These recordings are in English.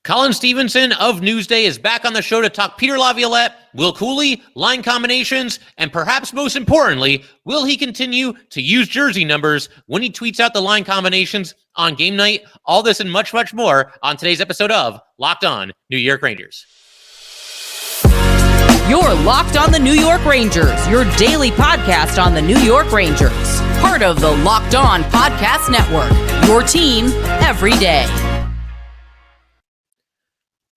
Colin Stephenson of Newsday is back on the show to talk Peter Laviolette, Will Cuylle, line combinations, and perhaps most importantly, will he continue to use jersey numbers when he tweets out the line combinations on game night? All this and much, much more on today's episode of Locked On New York Rangers. You're Locked On the New York Rangers, your daily podcast on the New York Rangers. Part of the Locked On Podcast Network, your team every day.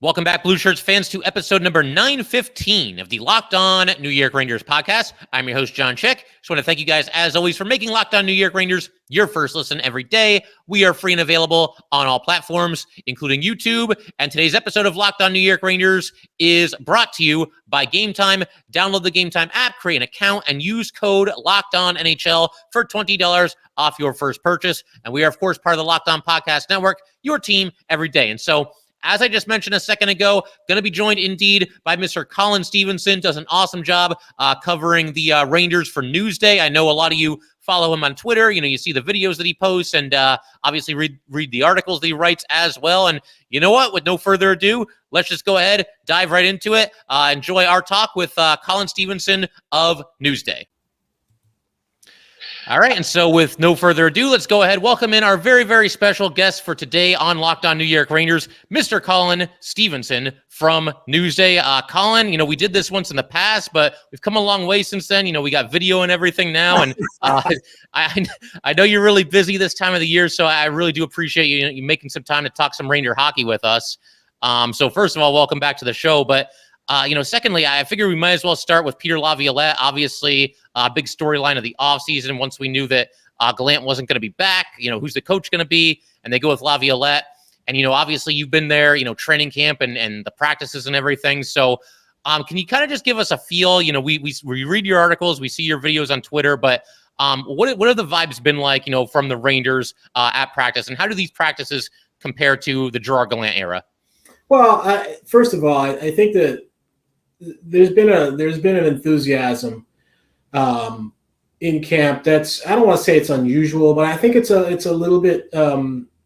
Welcome back, Blue Shirts fans, to episode number 915 of the Locked On New York Rangers podcast. I'm your host, John Chick. Just want to thank you guys, as always, for making Locked On New York Rangers your first listen every day. We are free and available on all platforms, including YouTube. And today's episode of Locked On New York Rangers is brought to you by Game Time. Download the Game Time app, create an account, and use code LOCKEDONNHL for $20 off your first purchase. And we are, of course, part of the Locked On Podcast Network, your team every day. And so, as I just mentioned a second ago, going to be joined indeed by Mr. Colin Stephenson. Does an awesome job covering the Rangers for Newsday. I know a lot of you follow him on Twitter. You know, you see the videos that he posts and obviously read the articles that he writes as well. And you know what? With no further ado, let's just go ahead, dive right into it. Enjoy our talk with Colin Stephenson of Newsday. All right, and so with no further ado, let's go ahead, welcome in our very, very special guest for today on Locked On New York Rangers, Mr. Colin Stephenson from Newsday. Colin, you know, we did this once in the past, but we've come a long way since then. You know, we got video and everything now, and I know you're really busy this time of the year, so I really do appreciate you making some time to talk some Ranger hockey with us. So first of all, welcome back to the show, but secondly, I figure we might as well start with Peter Laviolette. Obviously, big storyline of the offseason. Once we knew that Gallant wasn't going to be back, who's the coach going to be? And they go with Laviolette. And, obviously you've been there, training camp and the practices and everything. So can you kind of just give us a feel? We read your articles, we see your videos on Twitter, but what have the vibes been like, from the Rangers at practice? And how do these practices compare to the Gerard Gallant era? Well, first of all, I think that there's been an enthusiasm in camp that's, I don't want to say it's unusual, but I think it's a little bit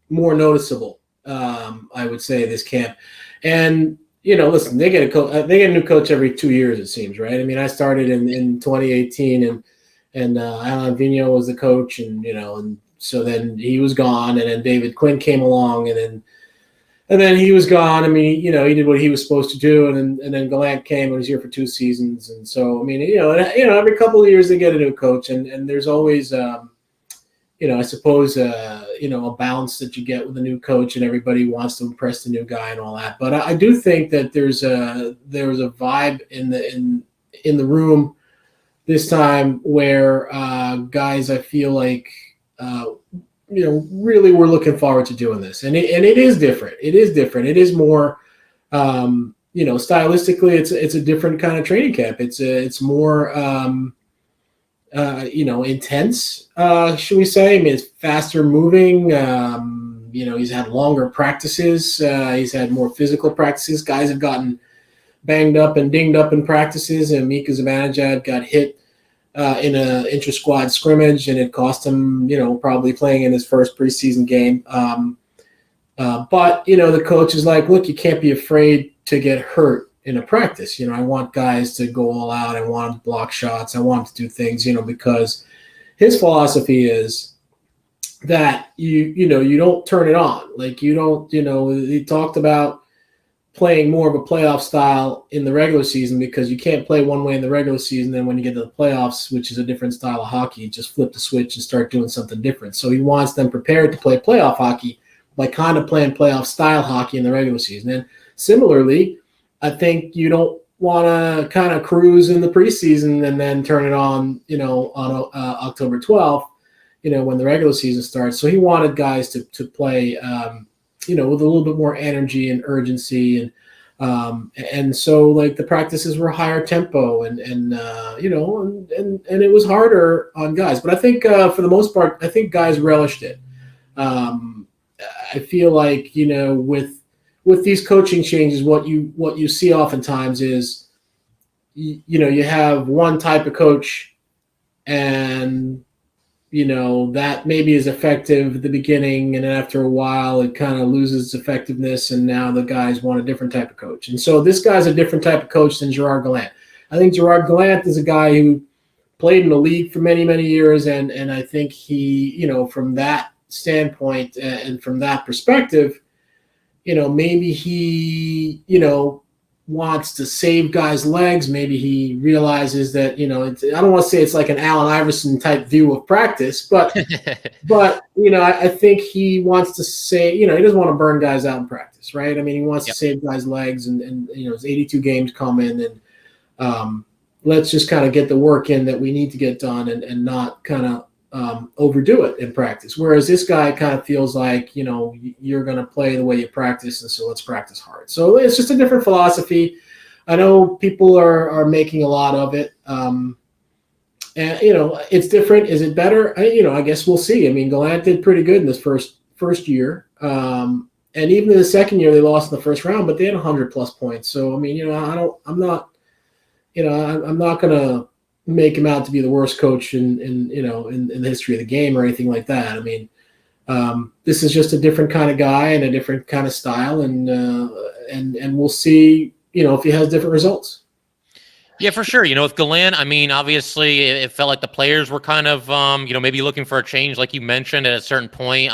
more noticeable. I would say this camp, and listen, they get a new coach every 2 years, it seems, right? I mean, I started in 2018, and Alain Vigneault was the coach, and so then he was gone, and then David Quinn came along, and then he was gone. I mean, he did what he was supposed to do, and then Gallant came and was here for 2 seasons. And so, I mean, every couple of years they get a new coach, and there's always, I suppose, a balance that you get with a new coach, and everybody wants to impress the new guy and all that. But I do think that there's a vibe in the room this time where guys, I feel like, really we're looking forward to doing this. And it is different. It is different. It is more, stylistically, it's a different kind of training camp. It's more, intense, should we say? I mean, it's faster moving. He's had longer practices. He's had more physical practices. Guys have gotten banged up and dinged up in practices. And Mika Zibanejad got hit in a intra-squad scrimmage, and it cost him, probably playing in his first preseason game. But the coach is like, look, you can't be afraid to get hurt in a practice. I want guys to go all out. I want them to block shots. I want them to do things, because his philosophy is that you don't turn it on. Like you don't, he talked about playing more of a playoff style in the regular season, because you can't play one way in the regular season. Then when you get to the playoffs, which is a different style of hockey, you just flip the switch and start doing something different. So he wants them prepared to play playoff hockey by kind of playing playoff style hockey in the regular season. And similarly, I think you don't want to kind of cruise in the preseason and then turn it on, on October 12th, when the regular season starts. So he wanted guys to play, with a little bit more energy and urgency, and so like the practices were higher tempo, and it was harder on guys. But I think for the most part, I think guys relished it. I feel like with these coaching changes, what you see oftentimes is you have one type of coach, and that maybe is effective at the beginning, and then after a while it kind of loses its effectiveness, and now the guys want a different type of coach. And so this guy's a different type of coach than Gerard Gallant. I think Gerard Gallant is a guy who played in the league for many, many years, and I think he, from that standpoint and from that perspective, maybe he, wants to save guys' legs. Maybe he realizes that, I don't want to say it's like an Allen Iverson type view of practice, but I think he wants to say, he doesn't want to burn guys out in practice, right? I mean, he wants to save guys' legs, and it's 82 games coming, and let's just kind of get the work in that we need to get done, and not kind of overdo it in practice. Whereas this guy kind of feels like, you're going to play the way you practice, and so let's practice hard. So it's just a different philosophy. I know people are making a lot of it. And, it's different. Is it better? I guess we'll see. I mean, Gallant did pretty good in this first year. And even in the second year, they lost in the first round, but they had 100+ points. So, I mean, I'm not going to make him out to be the worst coach in the history of the game or anything like that. I mean, this is just a different kind of guy and a different kind of style, and we'll see, if he has different results. Yeah, for sure. With Gallant, I mean, obviously it felt like the players were kind of, maybe looking for a change, like you mentioned at a certain point.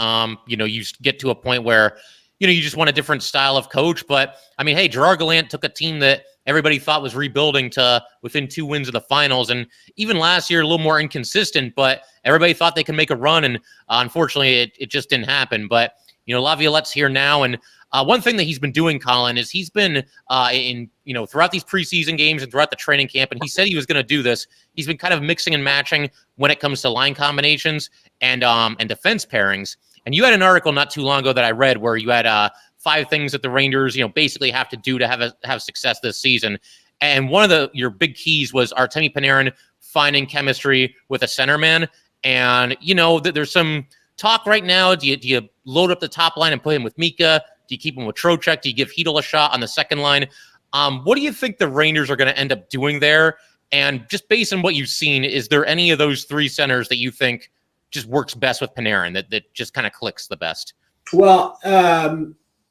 You get to a point where, you just want a different style of coach. But I mean, hey, Gerard Gallant took a team that everybody thought was rebuilding to within 2 wins of the finals. And even last year, a little more inconsistent, but everybody thought they could make a run. And unfortunately, it just didn't happen. But, Laviolette's here now. And one thing that he's been doing, Colin, is he's been throughout these preseason games and throughout the training camp, and he said he was going to do this. He's been kind of mixing and matching when it comes to line combinations and defense pairings. And you had an article not too long ago that I read where you had 5 things that the Rangers, basically have to do to have success this season. And one of your big keys was Artemi Panarin finding chemistry with a centerman. And, there's some talk right now. Do you load up the top line and put him with Mika? Do you keep him with Trocheck? Do you give Chytil a shot on the second line? What do you think the Rangers are going to end up doing there? And just based on what you've seen, is there any of those 3 centers that you think just works best with Panarin, that just kind of clicks the best? Well,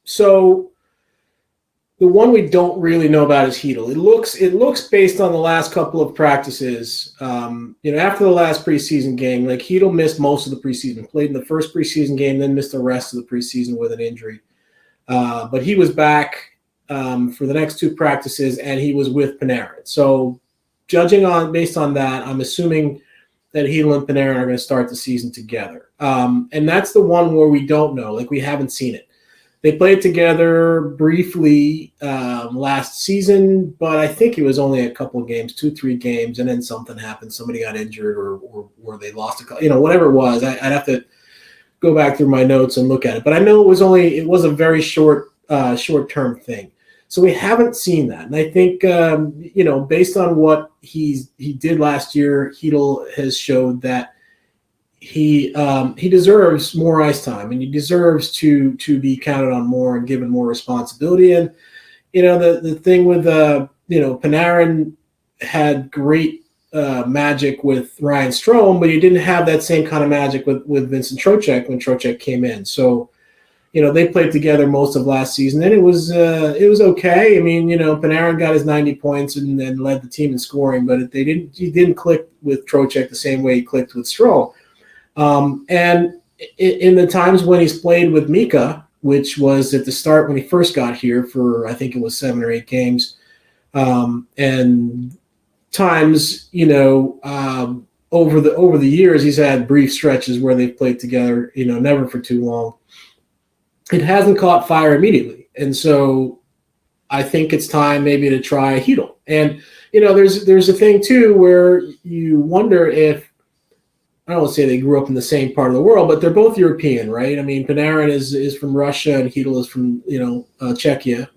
so the one we don't really know about is Chytil. It looks based on the last couple of practices. After the last preseason game, like Chytil missed most of the preseason, played in the first preseason game, then missed the rest of the preseason with an injury. But he was back for the next 2 practices, and he was with Panarin. So based on that, I'm assuming that Chytil and Panarin are going to start the season together. And that's the one where we don't know, like we haven't seen it. They played together briefly last season, but I think it was only a couple of games, 2-3 games, and then something happened. Somebody got injured or they lost whatever it was. I'd have to go back through my notes and look at it. But I know it was a very short-term thing. So we haven't seen that. And I think, based on what he did last year, Chytil has showed that he deserves more ice time, and he deserves to be counted on more and given more responsibility. And the thing with Panarin had great magic with Ryan Strome, but he didn't have that same kind of magic with Vincent Trocheck when Trocheck came in. So they played together most of last season, and it was okay. I mean, Panarin got his 90 points and then led the team in scoring, but he didn't click with Trocheck the same way he clicked with Strome. And in the times when he's played with Mika, which was at the start when he first got here for, I think it was 7 or 8 games, and times, over the years, he's had brief stretches where they've played together, never for too long. It hasn't caught fire immediately. And so I think it's time maybe to try Chytil. And, there's a thing too where you wonder if, I don't want to say they grew up in the same part of the world, but they're both European, right? I mean, Panarin is from Russia and Chytil is from, Czechia.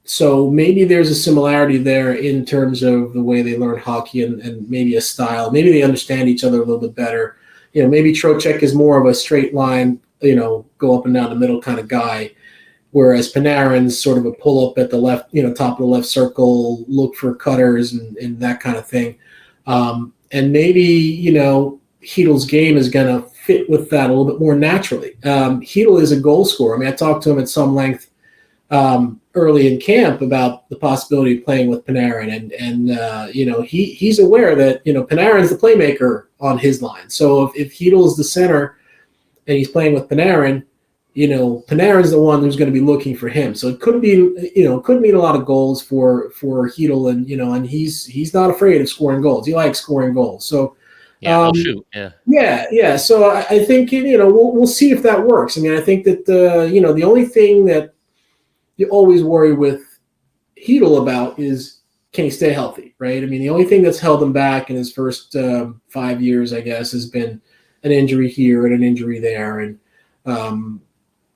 So maybe there's a similarity there in terms of the way they learn hockey and maybe a style. Maybe they understand each other a little bit better. Maybe Trocheck is more of a straight line, go up and down the middle kind of guy, whereas Panarin's sort of a pull up at the left, top of the left circle, look for cutters and that kind of thing. And maybe, Heedle's game is going to fit with that a little bit more naturally. Heedle is a goal scorer. I mean, I talked to him at some length early in camp about the possibility of playing with Panarin, and he's aware that Panarin's the playmaker on his line. So if Heedle's the center and he's playing with Panarin, Panarin's the one who's going to be looking for him. So it could mean a lot of goals for Heedle, and he's not afraid of scoring goals. He likes scoring goals. So. Yeah, shoot. Yeah. So I think we'll see if that works. I mean, I think that the only thing that you always worry with Heedle about is, can he stay healthy, right? I mean, the only thing that's held him back in his first 5 years, I guess, has been an injury here and an injury there, and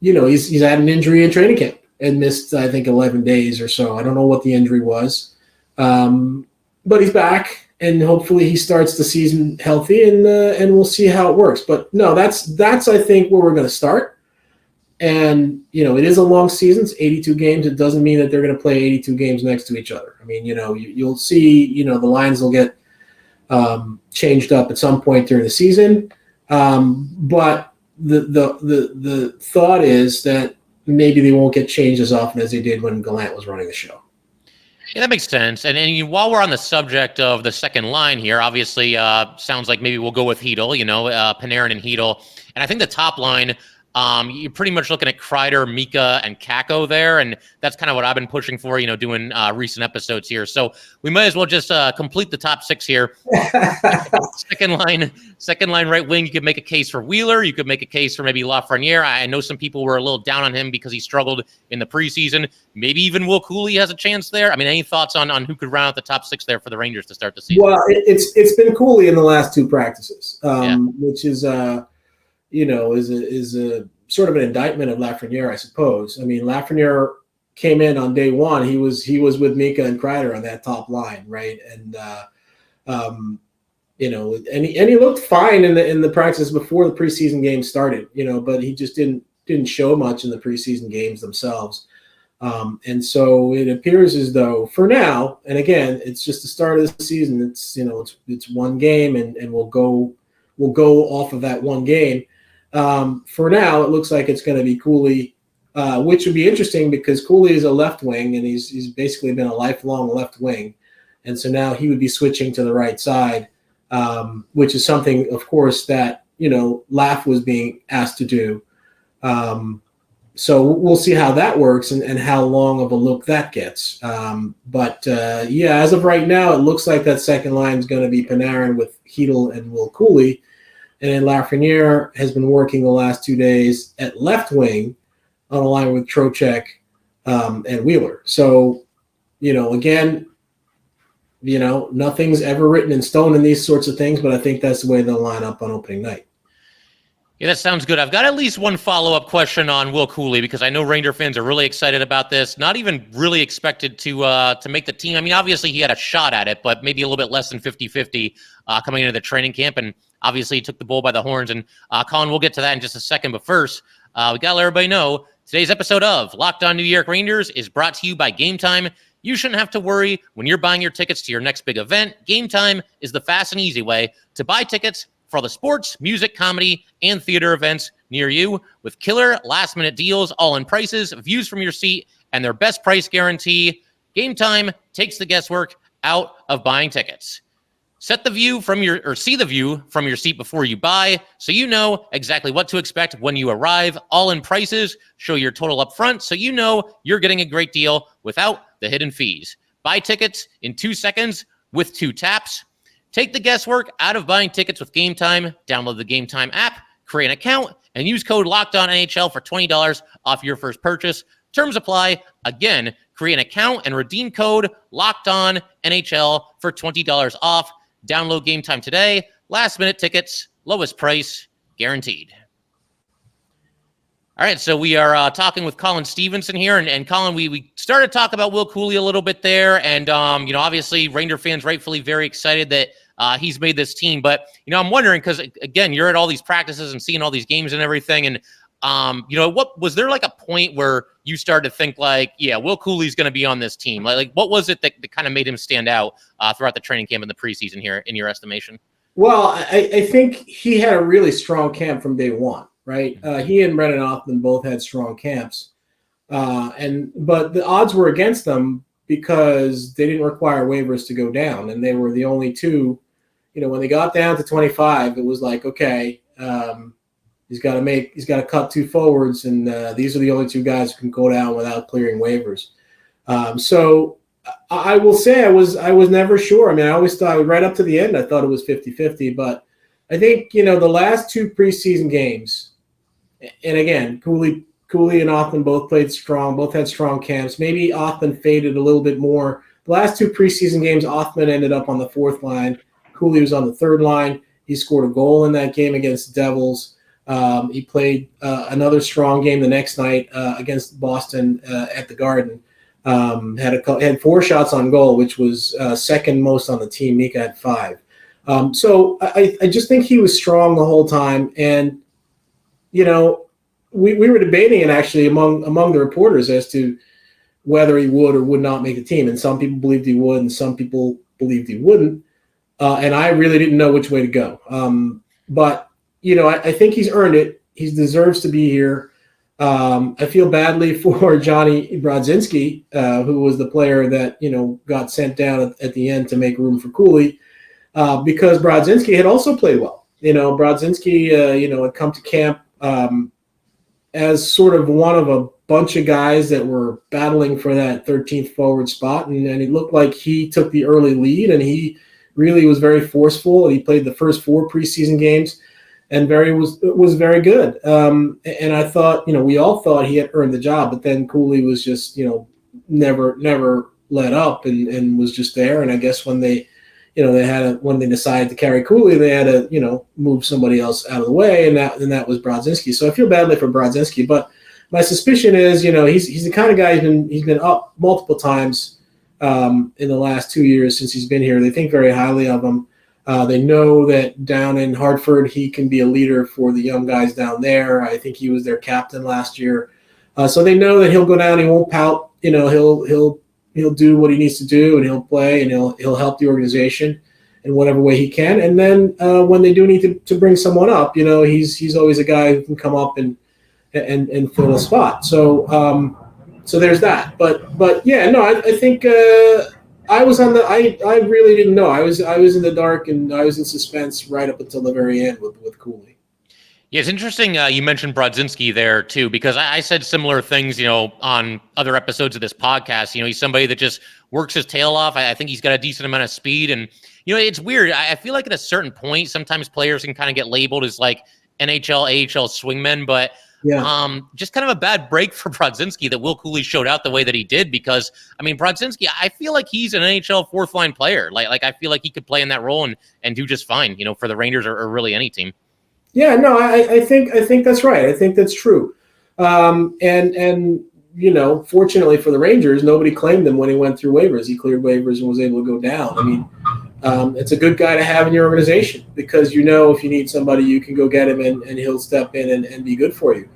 he's had an injury in training camp and missed, I think, 11 days or so. I don't know what the injury was, but he's back. And hopefully he starts the season healthy, and we'll see how it works. But no, that's I think where we're going to start. And it is a long season; it's 82 games. It doesn't mean that they're going to play 82 games next to each other. I mean, you'll see, the lines will get changed up at some point during the season. But the thought is that maybe they won't get changed as often as they did when Gallant was running the show. Yeah, that makes sense. And while we're on the subject of the second line here, obviously sounds like maybe we'll go with Heedle, Panarin and Heedle. And I think the top line, you're pretty much looking at Kreider, Mika, and Kakko there. And that's kind of what I've been pushing for, doing recent episodes here. So we might as well just complete the top six here. Second line right wing, you could make a case for Wheeler. You could make a case for maybe Lafreniere. I know some people were a little down on him because he struggled in the preseason. Maybe even Will Cuylle has a chance there. I mean, any thoughts on who could round out the top six there for the Rangers to start the season? Well, it's been Cuylle in the last two practices, which is is a sort of an indictment of Lafreniere, I suppose. I mean, Lafreniere came in on day one. He was with Mika and Kreider on that top line, right? And and he looked fine in the practice before the preseason games started, but he just didn't show much in the preseason games themselves. And so it appears as though for now, and again, it's just the start of the season. It's it's one game, and we'll go off of that one game. For now, it looks like it's going to be Cuylle, which would be interesting because Cuylle is a left wing, and he's basically been a lifelong left wing, and so now he would be switching to the right side, which is something, of course, that Laf was being asked to do. So we'll see how that works and how long of a look that gets. But as of right now, it looks like that second line is going to be Panarin with Heedle and Will Cuylle. And then Lafreniere has been working the last 2 days at left wing on a line with Trocheck and Wheeler. So, again, nothing's ever written in stone in these sorts of things, but I think that's the way they'll line up on opening night. Yeah, that sounds good. I've got at least one follow-up question on Will Cuylle because I know Ranger fans are really excited about this. Not even really expected to make the team. I mean, obviously he had a shot at it, but maybe a little bit less than 50-50 coming into the training camp. And obviously he took the bull by the horns. And Colin, we'll get to that in just a second. But first, we got to let everybody know today's episode of Locked On New York Rangers is brought to you by Game Time. You shouldn't have to worry when you're buying your tickets to your next big event. Game Time is the fast and easy way to buy tickets for all the sports, music, comedy, and theater events near you with killer last-minute deals, all-in prices, views from your seat, and their best price guarantee. Game Time takes the guesswork out of buying tickets. See the view from your seat before you buy, so you know exactly what to expect when you arrive. All-in prices show your total up front, so you know you're getting a great deal without the hidden fees. Buy tickets in 2 seconds with 2 taps. Take the guesswork out of buying tickets with Game Time. Download the Game Time app, create an account, and use code LOCKEDONNHL for $20 off your first purchase. Terms apply. Again, create an account and redeem code LOCKEDONNHL for $20 off. Download Game Time today. Last-minute tickets, lowest price, guaranteed. All right, so we are talking with Colin Stephenson here, and Colin, we started to talk about Will Cuylle a little bit there, and obviously Ranger fans rightfully very excited that he's made this team, but I'm wondering because again you're at all these practices and seeing all these games and everything, and what was there like a point where you started to think like, yeah, Will Cuylle is going to be on this team? Like what was it that kind of made him stand out throughout the training camp and the preseason here in your estimation? Well, I think he had a really strong camp from day one, right? He and Brennan Othman both had strong camps. But the odds were against them because they didn't require waivers to go down, and they were the only two. When they got down to 25, it was like, okay, he's got to cut 2 forwards, and these are the only 2 guys who can go down without clearing waivers. So I will say I was never sure. I mean, I always thought right up to the end, I thought it was 50-50, but I think, the last 2 preseason games, and again, Cuylle and Othman both played strong, both had strong camps. Maybe Othman faded a little bit more. The last 2 preseason games, Othman ended up on the 4th line. Cuylle was on the 3rd line. He scored a goal in that game against the Devils. He played another strong game the next night against Boston at the Garden. Had 4 shots on goal, which was second most on the team. Mika had 5. So I just think he was strong the whole time. And, we were debating it actually among the reporters as to whether he would or would not make the team. And some people believed he would, and some people believed he wouldn't. And I really didn't know which way to go. But, I think he's earned it. He deserves to be here. I feel badly for Johnny Brodziak, who was the player that, got sent down at the end to make room for Cuylle, because Brodziak had also played well. Brodziak, had come to camp as sort of one of a bunch of guys that were battling for that 13th forward spot. And it looked like he took the early lead, and he really was very forceful. He played the first 4 preseason games and was very good. And I thought, we all thought he had earned the job, but then Cuylle was just, never let up and was just there. And I guess when they decided to carry Cuylle, they had to, move somebody else out of the way, and that was Brodziak. So I feel badly for Brodziak, but my suspicion is, he's the kind of guy he's been up multiple times in the last 2 years since he's been here. They think very highly of him. They know that down in Hartford, he can be a leader for the young guys down there. I think he was their captain last year. So they know that he'll go down. He won't pout. He'll do what he needs to do, and he'll play, and he'll help the organization in whatever way he can. And then when they do need to bring someone up, he's always a guy who can come up and fill a spot. So so there's that. But yeah, no, I think I was on the. I really didn't know. I was in the dark, and I was in suspense right up until the very end with Cuylle. Yeah, it's interesting you mentioned Brodziak there, too, because I said similar things, on other episodes of this podcast. He's somebody that just works his tail off. I think he's got a decent amount of speed. And, it's weird. I feel like at a certain point, sometimes players can kind of get labeled as like NHL, AHL swingmen. But just kind of a bad break for Brodziak that Will Cuylle showed out the way that he did, because, Brodziak, I feel like he's an NHL 4th-line player. Like I feel like he could play in that role and do just fine, for the Rangers or really any team. Yeah, no, I think that's right. I think that's true. And fortunately for the Rangers, nobody claimed him when he went through waivers. He cleared waivers and was able to go down. It's a good guy to have in your organization, because if you need somebody, you can go get him and he'll step in and be good for you.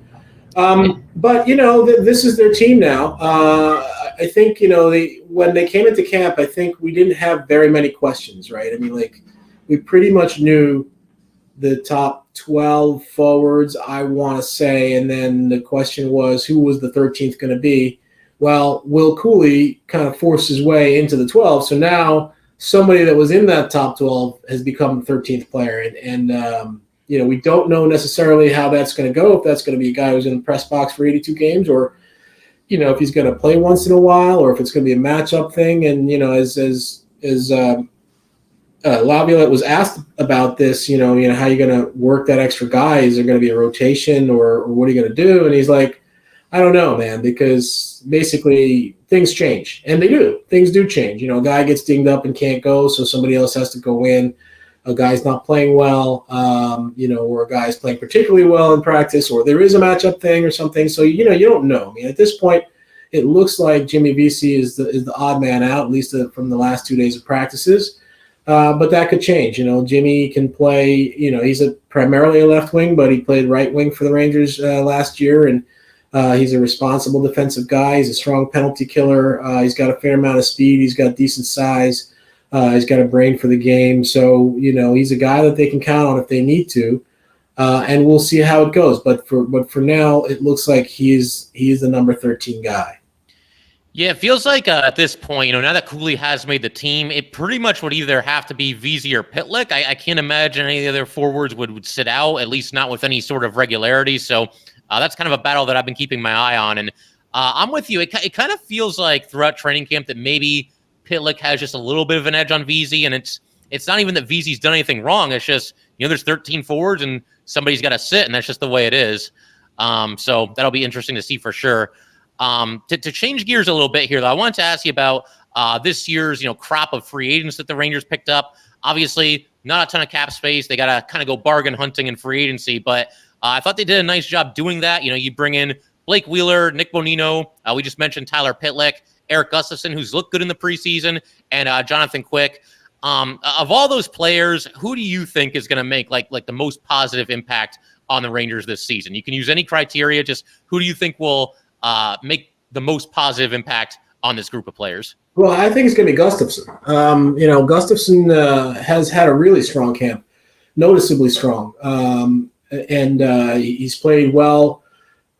But this is their team now. I think when they came into camp, I think we didn't have very many questions, right? We pretty much knew the top 12 forwards, I want to say, and then the question was, who was the 13th going to be? Well, Will Cuylle kind of forced his way into the 12, so now somebody that was in that top 12 has become the 13th player, and we don't know necessarily how that's going to go, if that's going to be a guy who's in the press box for 82 games, or if he's going to play once in a while, or if it's going to be a matchup thing. And as Laviolette was asked about this, how are you going to work that extra guy? Is there going to be a rotation, or what are you going to do? And he's like, I don't know, man, because basically things change, and they do. Things do change. A guy gets dinged up and can't go, so somebody else has to go in. A guy's not playing well, or a guy's playing particularly well in practice, or there is a matchup thing or something. So, you don't know. At this point, it looks like Jimmy Vesey is the odd man out, at least from the last 2 days of practices. But that could change. Jimmy can play, he's primarily a left wing, but he played right wing for the Rangers last year. And he's a responsible defensive guy. He's a strong penalty killer. He's got a fair amount of speed. He's got decent size. He's got a brain for the game. So, he's a guy that they can count on if they need to. And we'll see how it goes. But for now, it looks like he is the number 13 guy. Yeah, it feels like at this point, now that Cuylle has made the team, it pretty much would either have to be Vesey or Pitlick. I can't imagine any of the other forwards would sit out, at least not with any sort of regularity. So that's kind of a battle that I've been keeping my eye on. And I'm with you. It kind of feels like throughout training camp that maybe Pitlick has just a little bit of an edge on Vesey, and it's not even that Vesey's done anything wrong. It's just, there's 13 forwards and somebody's got to sit, and that's just the way it is. So that'll be interesting to see for sure. To change gears a little bit here, though, I wanted to ask you about this year's crop of free agents that the Rangers picked up. Obviously, not a ton of cap space. They got to kind of go bargain hunting in free agency, but I thought they did a nice job doing that. You bring in Blake Wheeler, Nick Bonino. We just mentioned Tyler Pitlick, Eric Gustafsson, who's looked good in the preseason, and Jonathan Quick. Of all those players, who do you think is going to make like the most positive impact on the Rangers this season? You can use any criteria. Just who do you think will make the most positive impact on this group of players? Well, I think it's going to be Gustafsson. Gustafsson has had a really strong camp, noticeably strong, and he's played well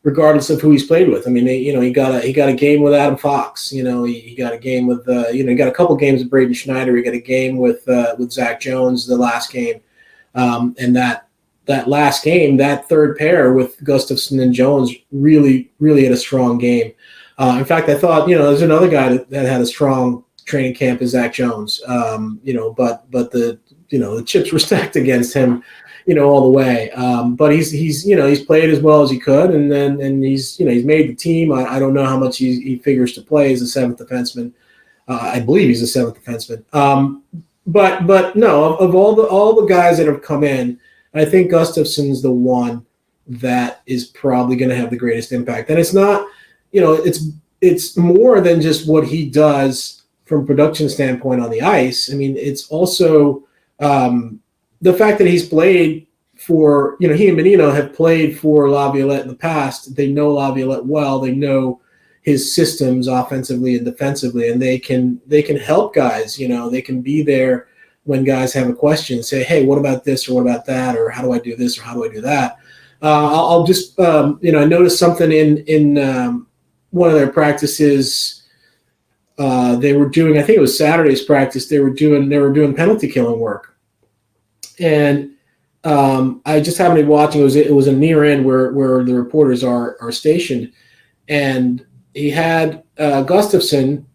regardless of who he's played with. I mean, he got a game with Adam Fox. He got a game with he got a couple games with Braden Schneider. He got a game with Zach Jones the last game, and that last game, that third pair with Gustafsson and Jones really had a strong game. In fact, I thought there's another guy that had a strong training camp is Zach Jones. But the chips were stacked against him. All the way. But he's played as well as he could, and he's made the team. I don't know how much he figures to play as a seventh defenseman. I believe he's a seventh defenseman. But no, of all the guys that have come in, I think Gustafsson's the one that is probably going to have the greatest impact. And it's not, it's more than just what he does from a production standpoint on the ice. I mean, it's also the fact that he's played for, he and Bonino have played for Laviolette in the past. They know Laviolette well. They know his systems offensively and defensively, and they can help guys. They can be there when guys have a question, say, hey, what about this or what about that, or how do I do this or how do I do that? I'll just, I noticed something in one of their practices. They were doing, I think it was Saturday's practice. They were doing penalty killing work. And I just happened to be watching. It was a near end where the reporters are stationed, and he had Gustafsson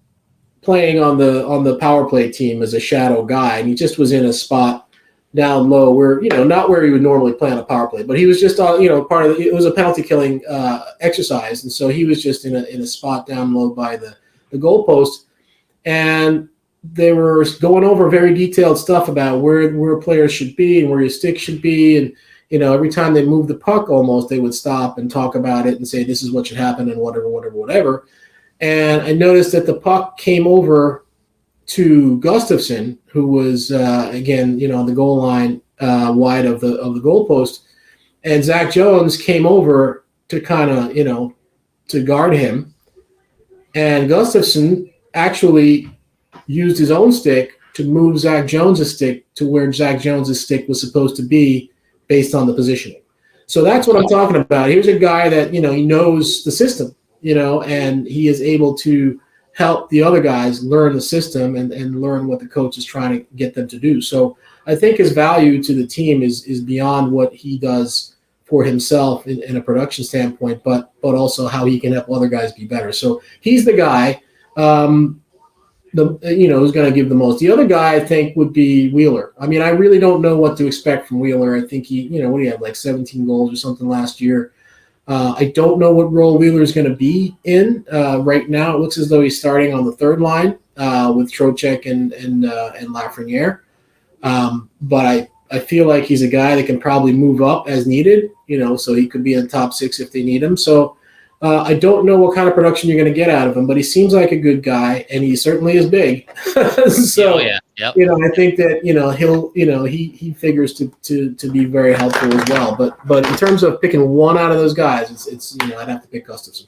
playing on the power play team as a shadow guy, and he just was in a spot down low where not where he would normally play on a power play, but he was just part of it was a penalty killing exercise, and so he was just in a spot down low by the goalpost, and they were going over very detailed stuff about where players should be and where your stick should be. And, every time they moved the puck almost, they would stop and talk about it and say, this is what should happen and whatever. And I noticed that the puck came over to Gustafsson, who was, again, on the goal line wide of the goalpost. And Zach Jones came over to kind of, to guard him. And Gustafsson actually used his own stick to move Zach Jones' stick to where Zach Jones' stick was supposed to be based on the positioning. So that's what I'm talking about. Here's a guy that, he knows the system, and he is able to help the other guys learn the system and learn what the coach is trying to get them to do. So I think his value to the team is beyond what he does for himself in a production standpoint, but also how he can help other guys be better. So he's the guy. Who's going to give the most. The other guy I think would be Wheeler. I mean, I really don't know what to expect from Wheeler. I think he, what do you have, like 17 goals or something last year. I don't know what role Wheeler is going to be in right now. It looks as though he's starting on the third line with Trocheck and Lafreniere. But I feel like he's a guy that can probably move up as needed, so he could be in the top six if they need him. So I don't know what kind of production you're going to get out of him, but he seems like a good guy, and he certainly is big. So, yeah. Yep. I think that he'll he figures to be very helpful as well. But in terms of picking one out of those guys, it's I'd have to pick Gustafsson.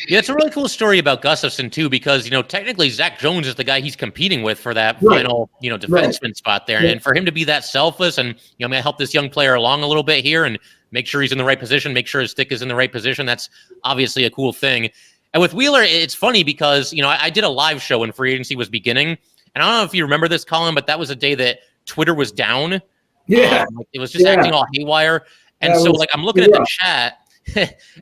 Yeah, it's a really cool story about Gustafsson too, because technically Zach Jones is the guy he's competing with for that final defenseman spot there, and for him to be that selfless and help this young player along a little bit here and make sure he's in the right position, make sure his stick is in the right position. That's obviously a cool thing. And with Wheeler, it's funny because I did a live show when free agency was beginning, and I don't know if you remember this, Colin, but that was a day that Twitter was down. Yeah, it was just acting all haywire, and so I'm looking at the chat.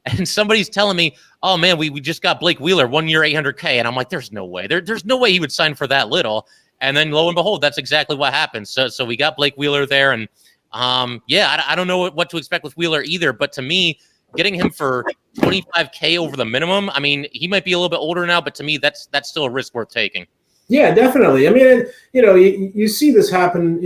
And somebody's telling me, oh man, we just got Blake Wheeler 1 year, $800K. And I'm like, there's no way. There's no way he would sign for that little. And then lo and behold, that's exactly what happened. So we got Blake Wheeler there. And I don't know what to expect with Wheeler either. But to me, getting him for $25K over the minimum, I mean, he might be a little bit older now, but to me, that's still a risk worth taking. Yeah, definitely. I mean, you see this happen.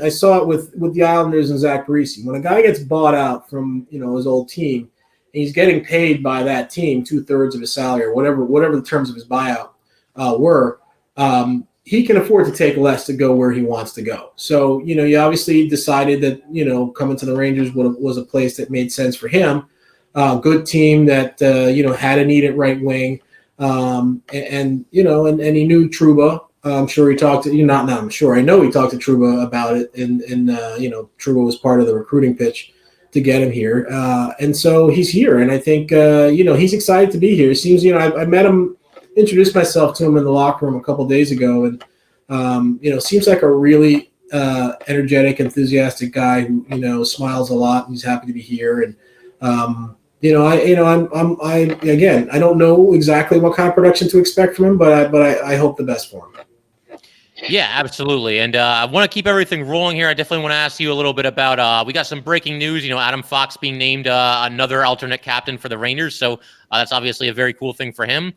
I saw it with the Islanders and Zach Parise. When a guy gets bought out from his old team, and he's getting paid by that team 2/3 of his salary or whatever the terms of his buyout were, he can afford to take less to go where he wants to go. So you obviously decided that coming to the Rangers was a place that made sense for him. Good team that had a need at right wing. And he knew Trouba. I'm sure he talked to I'm sure. I know he talked to Trouba about it, and Trouba was part of the recruiting pitch to get him here. And so he's here, and I think he's excited to be here. It seems I met him, introduced myself to him in the locker room a couple days ago, and seems like a really energetic, enthusiastic guy who smiles a lot, and he's happy to be here. And I don't know exactly what kind of production to expect from him, but I hope the best for him. Yeah, absolutely. And I want to keep everything rolling here. I definitely want to ask you a little bit about, we got some breaking news, Adam Fox being named another alternate captain for the Rangers. So that's obviously a very cool thing for him.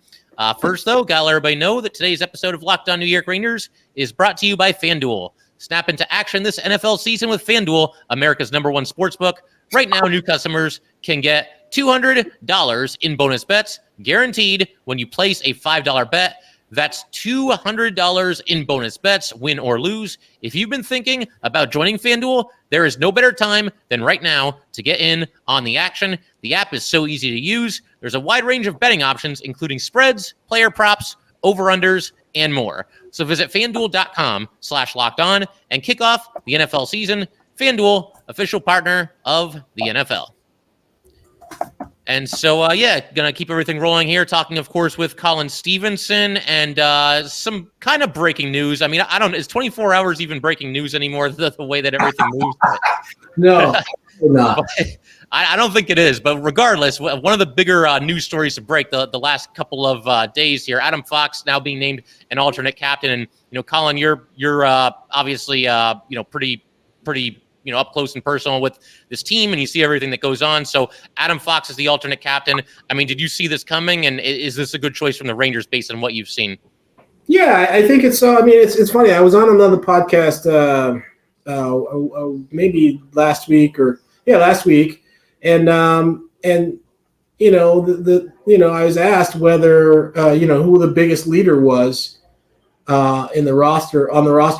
First, though, got to let everybody know that today's episode of Locked On New York Rangers is brought to you by FanDuel. Snap into action this NFL season with FanDuel, America's #1 sportsbook. Right now, new customers can get $200 in bonus bets guaranteed when you place a $5 bet. That's $200 in bonus bets, win or lose. If you've been thinking about joining FanDuel, there is no better time than right now to get in on the action. The app is so easy to use. There's a wide range of betting options, including spreads, player props, over-unders, and more. So visit FanDuel.com/lockedon and kick off the NFL season. FanDuel, official partner of the NFL. And so, going to keep everything rolling here, talking, of course, with Colin Stephenson and some kind of breaking news. I mean, is 24 hours even breaking news anymore, the way that everything moves? No, not. I don't think it is. But regardless, one of the bigger news stories to break the last couple of days here, Adam Fox now being named an alternate captain. And, Colin, you're obviously, pretty up close and personal with this team, and you see everything that goes on. So Adam Fox is the alternate captain. I mean, did you see this coming, and is this a good choice from the Rangers based on what you've seen? Yeah, I think it's it's funny. I was on another podcast maybe last week, and I was asked whether who the biggest leader was on the roster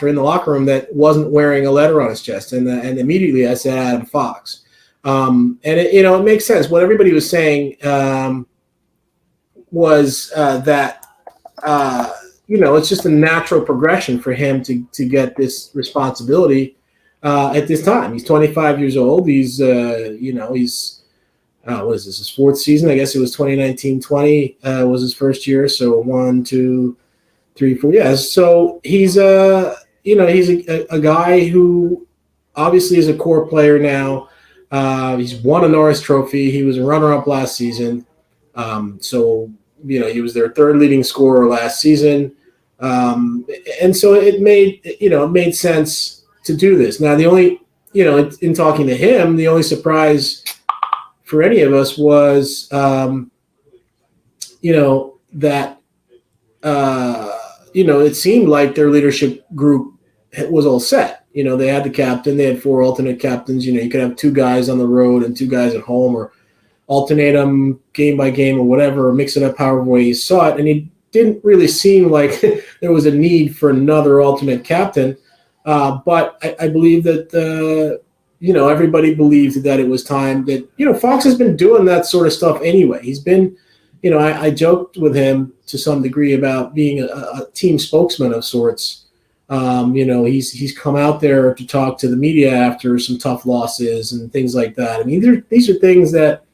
in the locker room that wasn't wearing a letter on his chest, and immediately I said Adam Fox, and it makes sense. What everybody was saying was that it's just a natural progression for him to get this responsibility at this time. He's 25 years old. He's what is this, his fourth season? I guess it was 2019-20 was his first year. So 1, 2, 3, 4. Yeah. So he's he's a guy who obviously is a core player now. He's won a Norris Trophy. He was a runner-up last season. So he was their third leading scorer last season. And so it made sense to do this. Now, the only, in talking to him, the only surprise for any of us was, that, it seemed like their leadership group was all set. They had the captain, they had 4 alternate captains. You could have 2 guys on the road and 2 guys at home, or alternate them game by game or whatever, or mix it up however way you saw it. And it didn't really seem like there was a need for another alternate captain. But I believe that, everybody believed that it was time that, Fox has been doing that sort of stuff anyway. He's been, I joked with him to some degree about being a team spokesman of sorts. He's come out there to talk to the media after some tough losses and things like that. I mean, these are things that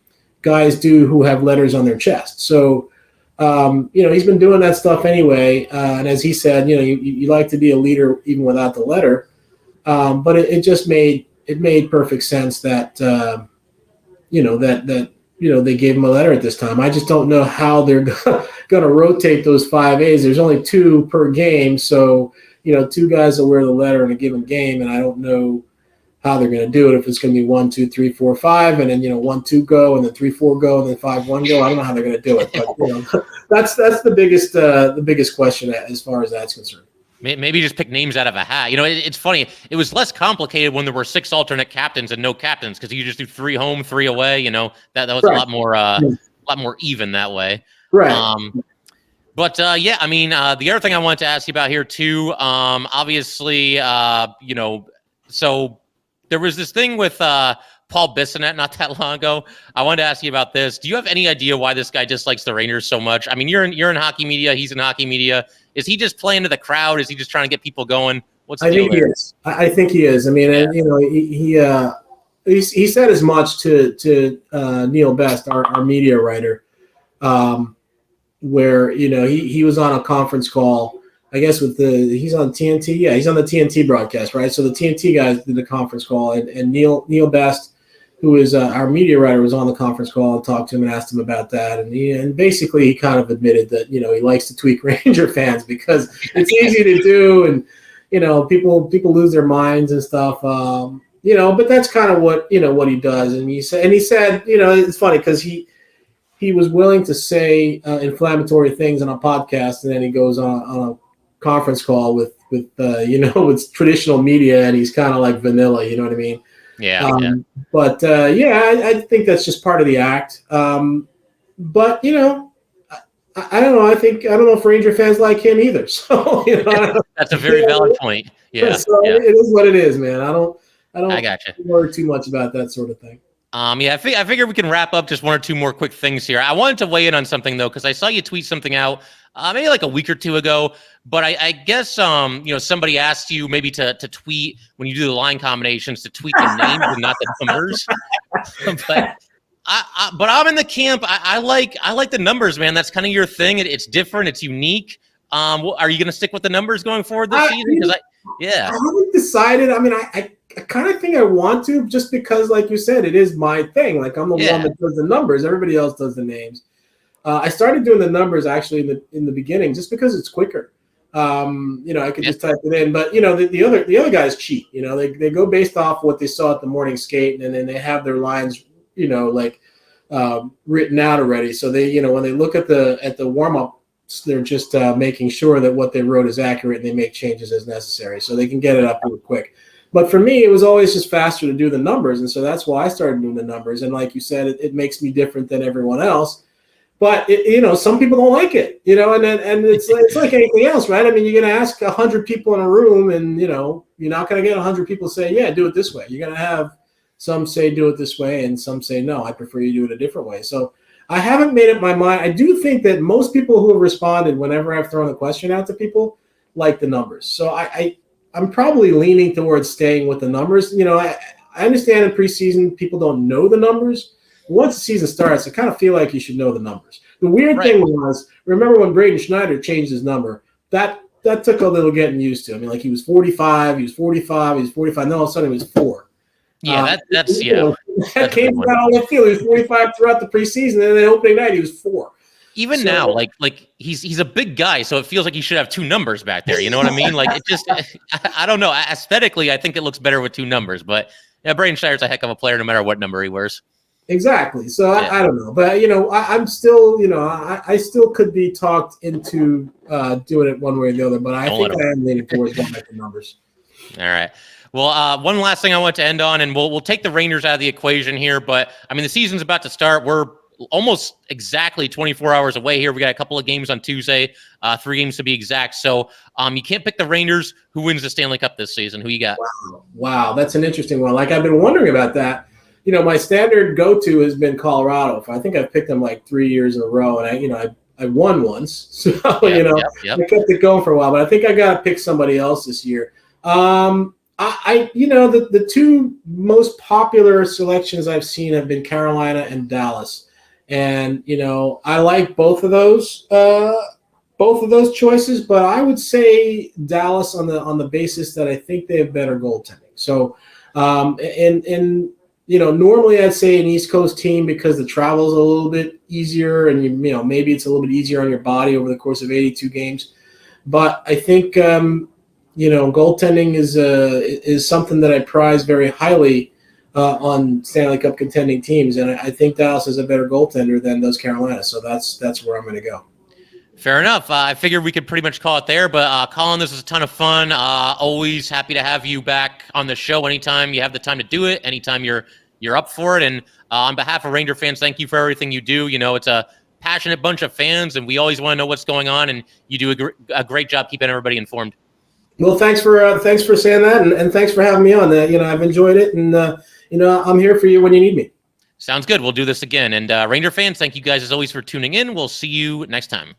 guys do who have letters on their chest. So, he's been doing that stuff anyway. And as he said, you like to be a leader even without the letter. But it just made perfect sense that, they gave him a letter at this time. I just don't know how they're going to rotate those 5As. There's only 2 per game. So, 2 guys will wear the letter in a given game. And I don't know how they're going to do it. If it's going to be 1, 2, 3, 4, 5, and then 1, 2 go, and then 3, 4 go, and then 5, 1 go. I don't know how they're going to do it, but that's the biggest question as far as that's concerned. Maybe just pick names out of a hat. It's funny. It was less complicated when there were 6 alternate captains and no captains, because you just do 3 home, 3 away. That was right. a lot more even that way. Right. But the other thing I wanted to ask you about here too, obviously, so there was this thing with Paul Bissonette not that long ago. I wanted to ask you about this. Do you have any idea why this guy dislikes the Rangers so much? I mean, you're in hockey media. He's in hockey media. Is he just playing to the crowd? Is he just trying to get people going? What's the deal there? I think he is. I mean, yeah. He said as much to Neil Best, our media writer, where he was on a conference call. I guess he's on TNT. Yeah, he's on the TNT broadcast, right? So the TNT guys did the conference call, and Neil Best, who is our media writer, was on the conference call and talked to him and asked him about that. And basically he kind of admitted that, he likes to tweak Ranger fans because it's easy to do. And, people lose their minds and stuff, but that's kind of what he does. And he said, it's funny because he was willing to say inflammatory things on a podcast, and then he goes on a conference call with traditional media, and he's kind of like vanilla, you know what I mean? Yeah. But I think that's just part of the act. But I don't know. I don't know if Ranger fans like him either. So that's a very valid point. Yeah. So it is what it is, man. I gotcha. worry too much about that sort of thing. I figure we can wrap up just 1 or 2 more quick things here. I wanted to weigh in on something though, because I saw you tweet something out maybe like a week or 2 ago. But I guess somebody asked you maybe to tweet when you do the line combinations to tweet the names and not the numbers. But I'm in the camp. I like the numbers, man. That's kind of your thing. It's different. It's unique. Are you going to stick with the numbers going forward this season? I haven't decided. I mean, I kind of think I want to, just because, like you said, it is my thing. Like, I'm the one that does the numbers. Everybody else does the names. I started doing the numbers actually in the beginning just because it's quicker. I could just type it in. But the other guys cheat. They go based off what they saw at the morning skate, and then they have their lines, written out already. So they, when they look at the warm up, they're just making sure that what they wrote is accurate, and they make changes as necessary, so they can get it up real quick. But for me, it was always just faster to do the numbers, and so that's why I started doing the numbers. And like you said, it makes me different than everyone else. But some people don't like it, and it's like anything else, right? I mean, you're going to ask 100 people in a room, and you're not going to get 100 people say, yeah, do it this way. You're going to have some say do it this way, and some say no, I prefer you do it a different way. So I haven't made up my mind. I do think that most people who have responded whenever I've thrown the question out to people like the numbers. So I'm probably leaning towards staying with the numbers. I understand in preseason people don't know the numbers. Once the season starts, I kind of feel like you should know the numbers. The weird thing was, remember when Braden Schneider changed his number? That took a little getting used to. I mean, like, he was 45, he was 45, he was 45. Then all of a sudden he was 4. Yeah, that's that came out all the field. He was 45 throughout the preseason, and then opening night he was 4. Even now, like he's a big guy, so it feels like he should have 2 numbers back there. You know what I mean? Like, it just, I don't know. Aesthetically, I think it looks better with 2 numbers. But yeah, Braden Schneider's a heck of a player, no matter what number he wears. Exactly. So I don't know, but I'm still, I still could be talked into doing it one way or the other. But I think I am leaning towards going back to numbers. All right. Well, one last thing I want to end on, and we'll take the Rangers out of the equation here. But I mean, the season's about to start. We're almost exactly 24 hours away here. We got a couple of games on Tuesday, 3 games to be exact. So you can't pick the Rangers. Who wins the Stanley Cup this season? Who you got? Wow, that's an interesting one. Like, I've been wondering about that. my standard go-to has been Colorado. I think I've picked them like 3 years in a row, and I won once, so I kept it going for a while. But I think I got to pick somebody else this year. The two most popular selections I've seen have been Carolina and Dallas, and I like both of those choices, but I would say Dallas on the basis that I think they have better goaltending. So, normally I'd say an East Coast team because the travel is a little bit easier, and maybe it's a little bit easier on your body over the course of 82 games. But I think goaltending is something that I prize very highly on Stanley Cup contending teams, and I think Dallas is a better goaltender than those Carolina. So that's where I'm going to go. Fair enough. I figured we could pretty much call it there, but Colin, this was a ton of fun. Always happy to have you back on the show anytime you have the time to do it, anytime you're up for it. And on behalf of Ranger fans, thank you for everything you do. It's a passionate bunch of fans, and we always want to know what's going on, and you do a great job keeping everybody informed. Well, thanks for saying that, and thanks for having me on. I've enjoyed it, and I'm here for you when you need me. Sounds good. We'll do this again. And Ranger fans, thank you guys as always for tuning in. We'll see you next time.